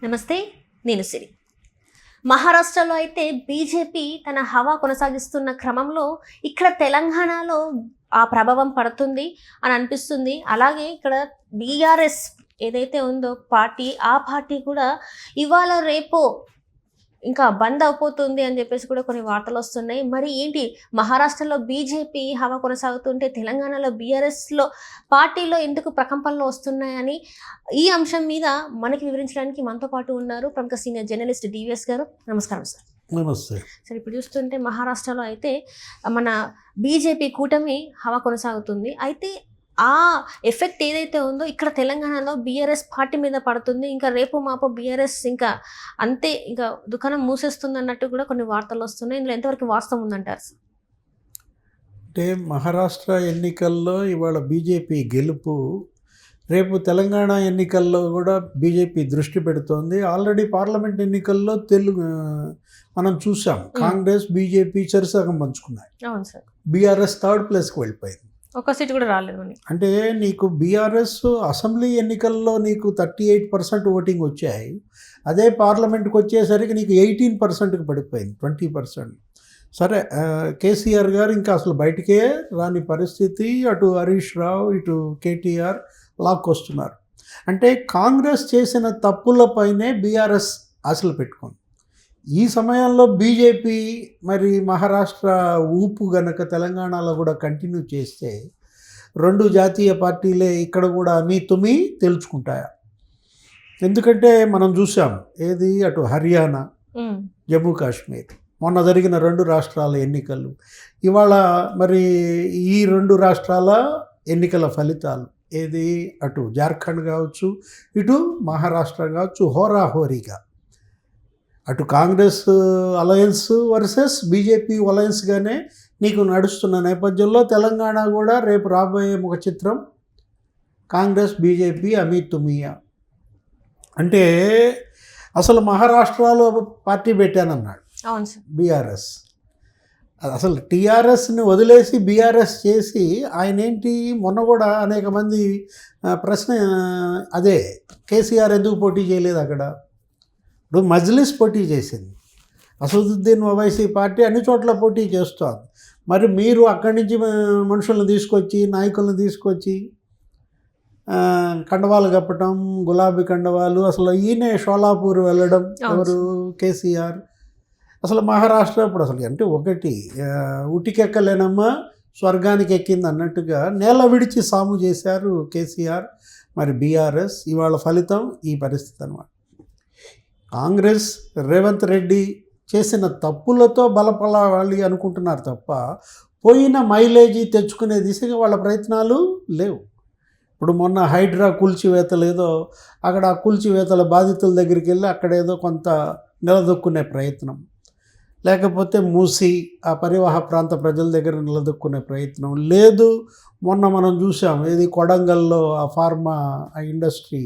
నమస్తే, నేను సిరి. మహారాష్ట్రలో అయితే బీజేపీ తన హవా కొనసాగిస్తున్న క్రమంలో ఇక్కడ తెలంగాణలో ఆ ప్రభావం పడుతుంది అని అనిపిస్తుంది. అలాగే ఇక్కడ బీఆర్ఎస్ ఏదైతే ఉందో పార్టీ, ఆ పార్టీ కూడా ఇవాళ రేపో ఇంకా బంద్ అయిపోతుంది అని చెప్పేసి కూడా కొన్ని వార్తలు వస్తున్నాయి. మరి ఏంటి మహారాష్ట్రలో బీజేపీ హవా కొనసాగుతుంటే తెలంగాణలో బీఆర్ఎస్లో పార్టీలో ఎందుకు ప్రకంపనలు వస్తున్నాయని ఈ అంశం మీద మనకి వివరించడానికి మనతో పాటు ఉన్నారు ప్రముఖ సీనియర్ జర్నలిస్ట్ డివిఎస్ గారు. నమస్కారం సార్. నమస్తే సార్, ఇప్పుడు చూస్తుంటే మహారాష్ట్రలో అయితే మన బీజేపీ కూటమి హవా కొనసాగుతుంది. అయితే ఆ ఎఫెక్ట్ ఏదైతే ఉందో ఇక్కడ తెలంగాణలో బీఆర్ఎస్ పార్టీ మీద పడుతుంది. ఇంకా రేపు మాపో బీఆర్ఎస్ ఇంకా అంతే, ఇంకా దుకాణం మూసేస్తుంది అన్నట్టు కూడా కొన్ని వార్తలు వస్తున్నాయి. ఇందులో ఎంతవరకు వాస్తవం ఉందంటారు? అంటే మహారాష్ట్ర ఎన్నికల్లో ఇవాళ బీజేపీ గెలుపు, రేపు తెలంగాణ ఎన్నికల్లో కూడా బీజేపీ దృష్టి పెడుతోంది. ఆల్రెడీ పార్లమెంట్ ఎన్నికల్లో మనం చూసాం, కాంగ్రెస్ బీజేపీ చెరుసగం పంచుకున్నాయి. అవును సార్. బీఆర్ఎస్ థర్డ్ ప్లేస్కి వెళ్ళిపోయింది. ఒక్క సీట్ కూడా రాలేదు. అంటే నీకు బీఆర్ఎస్ అసెంబ్లీ ఎన్నికల్లో నీకు 38% ఓటింగ్ వచ్చాయి. అదే పార్లమెంట్కి వచ్చేసరికి నీకు 18%కి పడిపోయింది, 20%. సరే, కేసీఆర్ గారు ఇంకా అసలు బయటికే రాని పరిస్థితి. అటు హరీష్ రావు, ఇటు కేటీఆర్ లాక్కొస్తున్నారు. అంటే కాంగ్రెస్ చేసిన తప్పులపైనే బీఆర్ఎస్ ఆశలు పెట్టుకుంది. ఈ సమయంలో బీజేపీ మరి మహారాష్ట్ర ఊపు గనక తెలంగాణలో కూడా కంటిన్యూ చేస్తే రెండు జాతీయ పార్టీలే ఇక్కడ కూడా తుమి తేల్చుకుంటాయా? ఎందుకంటే మనం చూసాం, ఏది అటు హర్యానా, జమ్మూ కాశ్మీర్ మొన్న జరిగిన రెండు రాష్ట్రాల ఎన్నికలు, ఇవాళ మరి ఈ రెండు రాష్ట్రాల ఎన్నికల ఫలితాలు, ఏది అటు జార్ఖండ్ కావచ్చు, ఇటు మహారాష్ట్ర కావచ్చు, హోరాహోరీగా అటు కాంగ్రెస్ అలయన్స్ వర్సెస్ బీజేపీ అలయన్స్గానే నీకు నడుస్తున్న నేపథ్యంలో తెలంగాణ కూడా రేపు రాబోయే ముఖ చిత్రం కాంగ్రెస్ బీజేపీ తుమియా. అంటే అసలు మహారాష్ట్రలో పార్టీ పెట్టానన్నాడు బీఆర్ఎస్. అసలు టీఆర్ఎస్ని వదిలేసి బీఆర్ఎస్ చేసి ఆయన ఏంటి, మొన్న కూడా అనేక మంది ప్రశ్న అదే, కేసీఆర్ ఎందుకు పోటీ చేయలేదు అక్కడ? ఇప్పుడు మజ్లిస్ పోటీ చేసింది, అసదుద్దీన్ ఓవైసీ పార్టీ అన్ని చోట్ల పోటీ చేస్తోంది. మరి మీరు అక్కడి నుంచి మనుషులను తీసుకొచ్చి, నాయకులను తీసుకొచ్చి కండవాలు కప్పటం, గులాబీ కండవాలు, అసలు ఈయనే షోలాపూర్ వెళ్ళడం, ఎవరు కేసీఆర్. అసలు మహారాష్ట్ర ఇప్పుడు అసలు అంటే ఒకటి ఉటికెక్కలేనమ్మా స్వర్గానికి ఎక్కింది అన్నట్టుగా నేల విడిచి సాము చేశారు కేసీఆర్. మరి బీఆర్ఎస్ ఇవాళ ఫలితం ఈ పరిస్థితి అన్నమాట. కాంగ్రెస్ రేవంత్ రెడ్డి చేసిన తప్పులతో బలపడాలి అనుకుంటున్నారు తప్ప పోయిన మైలేజీ తెచ్చుకునే దిశగా వాళ్ళ ప్రయత్నాలు లేవు. ఇప్పుడు మొన్న హైడ్రా కూల్చివేతలు ఏదో అక్కడ ఆ కూల్చివేతల బాధితుల దగ్గరికి వెళ్ళి అక్కడేదో కొంత నిలదొక్కునే ప్రయత్నం, లేకపోతే మూసి ఆ పరివాహ ప్రాంత ప్రజల దగ్గర నిలదొక్కునే ప్రయత్నం లేదు. మొన్న మనం చూసాం, ఏది కొడంగల్లో ఆ ఫార్మా ఇండస్ట్రీ,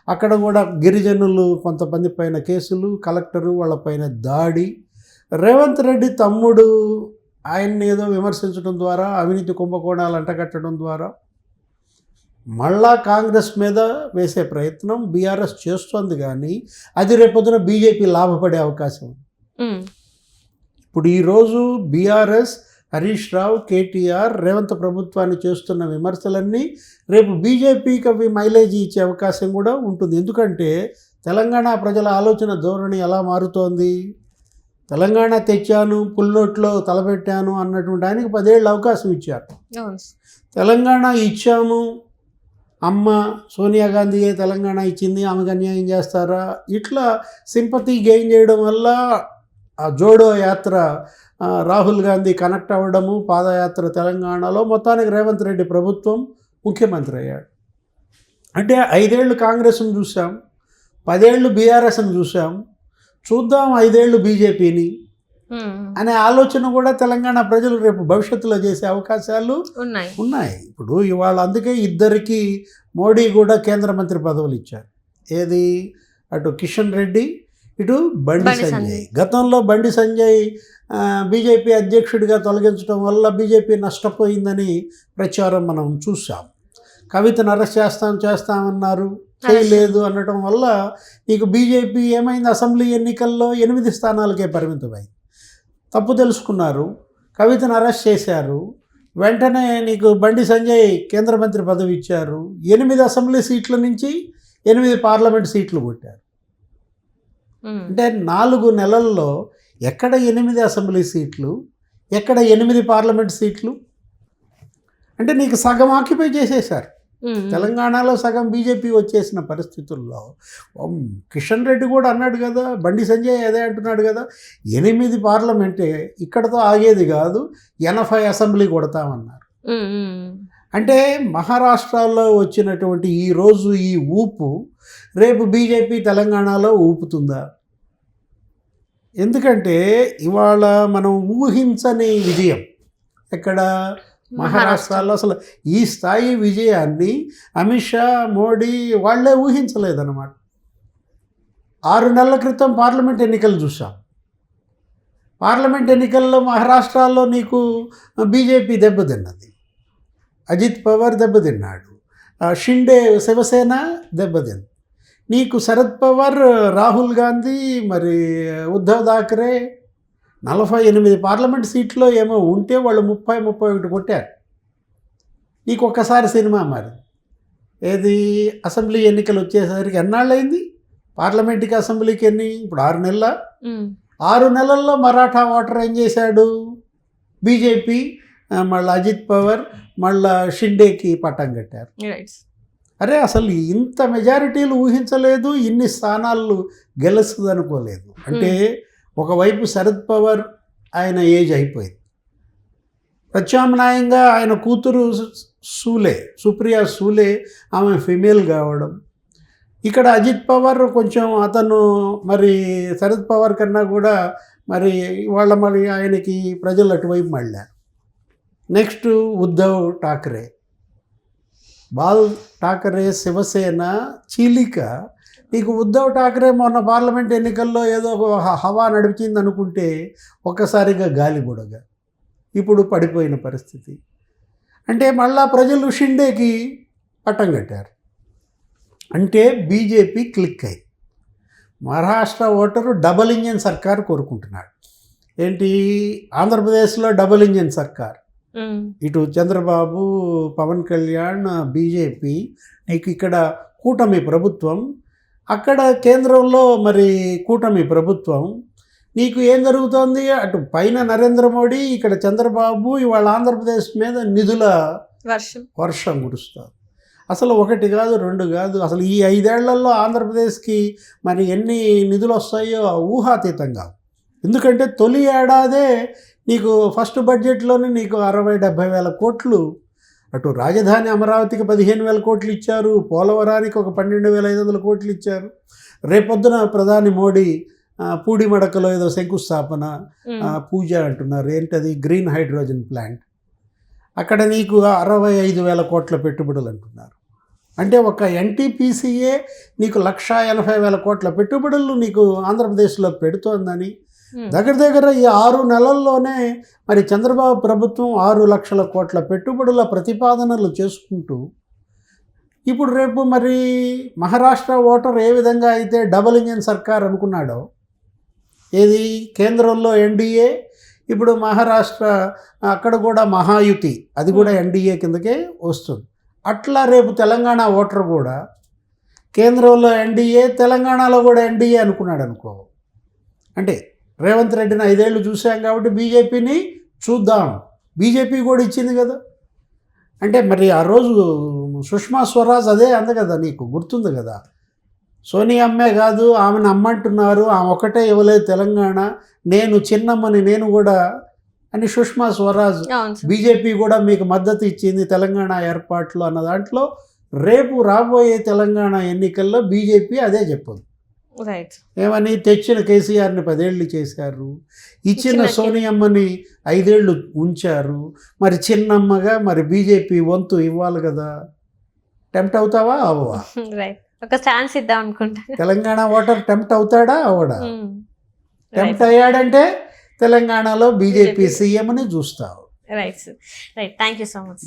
అక్కడ కూడా గిరిజనులు కొంతమంది పైన కేసులు, కలెక్టరు వాళ్ళపైన దాడి. రేవంత్ రెడ్డి తమ్ముడు ఆయన్ని ఏదో విమర్శించడం ద్వారా, అవినీతి కుంభకోణాలు అంటగట్టడం ద్వారా మళ్ళా కాంగ్రెస్ మీద వేసే ప్రయత్నం బీఆర్ఎస్ చేస్తోంది. కానీ అది రేపొద్దున బీజేపీ లాభపడే అవకాశం ఉంది. ఇప్పుడు ఈరోజు బీఆర్ఎస్, హరీష్ రావు, కేటీఆర్, రేవంత్ ప్రభుత్వాన్ని చేస్తున్న విమర్శలన్నీ రేపు బీజేపీకి అవి మైలేజీ ఇచ్చే అవకాశం కూడా ఉంటుంది. ఎందుకంటే తెలంగాణ ప్రజల ఆలోచన ధోరణి ఎలా మారుతోంది. తెలంగాణ తెచ్చాను, పుల్నోట్లో తలపెట్టాను అన్నటువంటి ఆయనకి 10 ఏళ్ళు అవకాశం ఇచ్చారు. తెలంగాణ ఇచ్చాము, అమ్మ సోనియా గాంధీయే తెలంగాణ ఇచ్చింది, ఆమెకు అన్యాయం చేస్తారా, ఇట్లా సింపతి గెయిన్ చేయడం వల్ల ఆ జోడో యాత్ర రాహుల్ గాంధీ కనెక్ట్ అవ్వడము, పాదయాత్ర తెలంగాణలో మొత్తానికి రేవంత్ రెడ్డి ప్రభుత్వం ముఖ్యమంత్రి అయ్యాడు. అంటే 5 ఏళ్ళు కాంగ్రెస్ను చూసాం, 10 ఏళ్ళు బీఆర్ఎస్ని చూసాం, చూద్దాం 5 ఏళ్ళు బీజేపీని అనే ఆలోచన కూడా తెలంగాణ ప్రజలు రేపు భవిష్యత్తులో చేసే అవకాశాలు ఉన్నాయి. ఇప్పుడు ఇవాళ అందుకే ఇద్దరికి మోడీ కూడా కేంద్ర మంత్రి పదవులు ఇచ్చారు. ఏది, అటు కిషన్ రెడ్డి, ఇటు బండి సంజయ్. గతంలో బండి సంజయ్ బీజేపీ అధ్యక్షుడిగా తొలగించడం వల్ల బీజేపీ నష్టపోయిందని ప్రచారం మనం చూసాం. కవితను అరెస్ట్ చేస్తామన్నారు, చేయలేదు అనడం వల్ల నీకు బీజేపీ ఏమైంది, అసెంబ్లీ ఎన్నికల్లో 8 స్థానాలకే పరిమితమైంది. తప్పు తెలుసుకున్నారు, కవితను అరెస్ట్ చేశారు, వెంటనే నీకు బండి సంజయ్ కేంద్ర మంత్రి పదవి ఇచ్చారు, 8 అసెంబ్లీ సీట్ల నుంచి 8 పార్లమెంట్ సీట్లు కొట్టారు. అంటే 4 నెలల్లో ఎక్కడ 8 అసెంబ్లీ సీట్లు, ఎక్కడ 8 పార్లమెంట్ సీట్లు, అంటే నీకు సగం ఆక్యుపై చేసేశారు. తెలంగాణలో సగం బీజేపీ వచ్చేసిన పరిస్థితుల్లో కిషన్ రెడ్డి కూడా అన్నాడు కదా, బండి సంజయ్ అదే అంటున్నాడు కదా, 8 పార్లమెంటే ఇక్కడతో ఆగేది కాదు, 80 అసెంబ్లీ కొడతామన్నారు. అంటే మహారాష్ట్రలో వచ్చినటువంటి ఈరోజు ఈ ఊపు రేపు బీజేపీ తెలంగాణలో ఊపుతుందా? ఎందుకంటే ఇవాళ మనం ఊహించని విజయం ఎక్కడ, మహారాష్ట్రలో. అసలు ఈ స్థాయి విజయాన్ని అమిత్ షా, మోడీ వాళ్ళే ఊహించలేదన్నమాట. 6 నెలల క్రితం పార్లమెంట్ ఎన్నికలు చూసాం. పార్లమెంట్ ఎన్నికల్లో మహారాష్ట్రలో నీకు బీజేపీ దెబ్బతిన్నది, అజిత్ పవార్ దెబ్బతిన్నాడు, షిండే శివసేన దెబ్బతింది. నీకు శరద్ పవార్, రాహుల్ గాంధీ, మరి ఉద్ధవ్ థాకరే 48 పార్లమెంట్ సీట్లో ఏమో ఉంటే వాళ్ళు 30-31 కొట్టారు. నీకు ఒక్కసారి సినిమా మారింది. ఏది, అసెంబ్లీ ఎన్నికలు వచ్చేసరికి ఎన్నాళ్ళైంది, పార్లమెంట్కి అసెంబ్లీకి ఇప్పుడు 6 నెలల 6 నెలల్లో మరాఠా ఓటర్ ఏం చేశాడు, బీజేపీ మళ్ళీ అజిత్ పవార్ మళ్ళా షిండేకి పట్టం కట్టారు. అరే అసలు ఇంత మెజారిటీలు ఊహించలేదు, ఇన్ని స్థానాలు గెలుస్తుంది అనుకోలేదు. అంటే ఒకవైపు శరద్ పవార్ ఆయన ఏజ్ అయిపోయింది, ప్రత్యామ్నాయంగా ఆయన కూతురు సుప్రియా సూలే ఆమె ఫిమేల్ కావడం, ఇక్కడ అజిత్ పవార్ కొంచెం అతను మరి శరద్ పవార్ కన్నా కూడా మరి మరి ఆయనకి ప్రజలు అటువైపు మళ్ళారు. నెక్స్ట్ ఉద్ధవ్ ఠాకరే, బాల్ ఠాకరే శివసేన చీలిక. నీకు ఉద్ధవ్ ఠాకరే మొన్న పార్లమెంట్ ఎన్నికల్లో ఏదో హవా నడిపించింది అనుకుంటే ఒక్కసారిగా గాలి బుడగ, ఇప్పుడు పడిపోయిన పరిస్థితి. అంటే మళ్ళా ప్రజలు షిండేకి పట్టం కట్టారు. అంటే బీజేపీ క్లిక్ అయింది. మహారాష్ట్ర ఓటరు డబల్ ఇంజన్ సర్కార్ కోరుకుంటున్నాడు. ఏంటి, ఆంధ్రప్రదేశ్లో డబల్ ఇంజన్ సర్కార్, ఇటు చంద్రబాబు, పవన్ కళ్యాణ్, బీజేపీ, నీకు ఇక్కడ కూటమి ప్రభుత్వం, అక్కడ కేంద్రంలో మరి కూటమి ప్రభుత్వం. నీకు ఏం జరుగుతోంది, అటు పైన నరేంద్ర మోడీ, ఇక్కడ చంద్రబాబు, ఇవాళ ఆంధ్రప్రదేశ్ మీద నిధుల వర్షం కురుస్తుంది. అసలు 1 కాదు 2 కాదు, అసలు ఈ 5 ఏళ్లలో ఆంధ్రప్రదేశ్కి మరి ఎన్ని నిధులు వస్తాయో ఊహాతీతంగా. ఎందుకంటే తొలి ఏడాదే నీకు ఫస్ట్ బడ్జెట్లోనే నీకు 60-70 వేల కోట్లు, అటు రాజధాని అమరావతికి 15,000 కోట్లు ఇచ్చారు, పోలవరానికి ఒక 12,500 కోట్లు ఇచ్చారు. రేపొద్దున ప్రధాని మోడీ పూడిమడకలో ఏదో శంకుస్థాపన పూజ అంటున్నారు, ఏంటది, గ్రీన్ హైడ్రోజన్ ప్లాంట్, అక్కడ నీకు 65,000 కోట్ల పెట్టుబడులు అంటున్నారు. అంటే ఒక ఎన్టీపీసీఏ నీకు 1,80,000 కోట్ల పెట్టుబడులు నీకు ఆంధ్రప్రదేశ్లో పెడుతోందని. దగ్గర ఈ 6 నెలల్లోనే మరి చంద్రబాబు ప్రభుత్వం 6 లక్షల కోట్ల పెట్టుబడుల ప్రతిపాదనలు చేసుకుంటూ, ఇప్పుడు రేపు మరి మహారాష్ట్ర ఓటర్ ఏ విధంగా అయితే డబల్ ఇంజన్ సర్కార్ అనుకున్నాడో, ఏది కేంద్రంలో ఎన్డీఏ, ఇప్పుడు మహారాష్ట్ర అక్కడ కూడా మహాయుతి, అది కూడా ఎన్డీఏ కిందకే వస్తుంది. అట్లా రేపు తెలంగాణ ఓటర్ కూడా కేంద్రంలో ఎన్డీఏ, తెలంగాణలో కూడా ఎన్డీఏ అనుకున్నాడు అనుకో. అంటే రేవంత్ రెడ్డిని 5 ఏళ్ళు చూసాం కాబట్టి బీజేపీని చూద్దాం, బీజేపీ కూడా ఇచ్చింది కదా. అంటే మరి ఆ రోజు సుష్మా స్వరాజ్ అదే అంది కదా, నీకు గుర్తుంది కదా, సోనియా అమ్మే కాదు ఆమెను అమ్మంటున్నారు, ఆమె ఒకటే ఇవ్వలేదు తెలంగాణ, నేను చిన్నమ్మని నేను కూడా అని సుష్మా స్వరాజ్, బీజేపీ కూడా మీకు మద్దతు ఇచ్చింది తెలంగాణ ఏర్పాట్లు అన్న దాంట్లో. రేపు రాబోయే తెలంగాణ ఎన్నికల్లో బీజేపీ అదే చెప్పదు. ఏమని, తెచ్చిన కేసీఆర్ని 10 ఏళ్ళు చేశారు, ఇచ్చిన సోనియమ్మని 5 ఏళ్ళు ఉంచారు, మరి చిన్నమ్మగా మరి బీజేపీ వంతు ఇవ్వాలి కదా. టెంప్ట్ అవుతావా అవ్వవా? ఒక ఛాన్స్ ఇద్దాం అనుకుంటా. తెలంగాణ ఓటర్ టెంప్ట్ అవుతాడా అవడా? టెంప్ట్ అయ్యాడంటే తెలంగాణలో బీజేపీ సీఎంని చూస్తావు. Right thank you so much.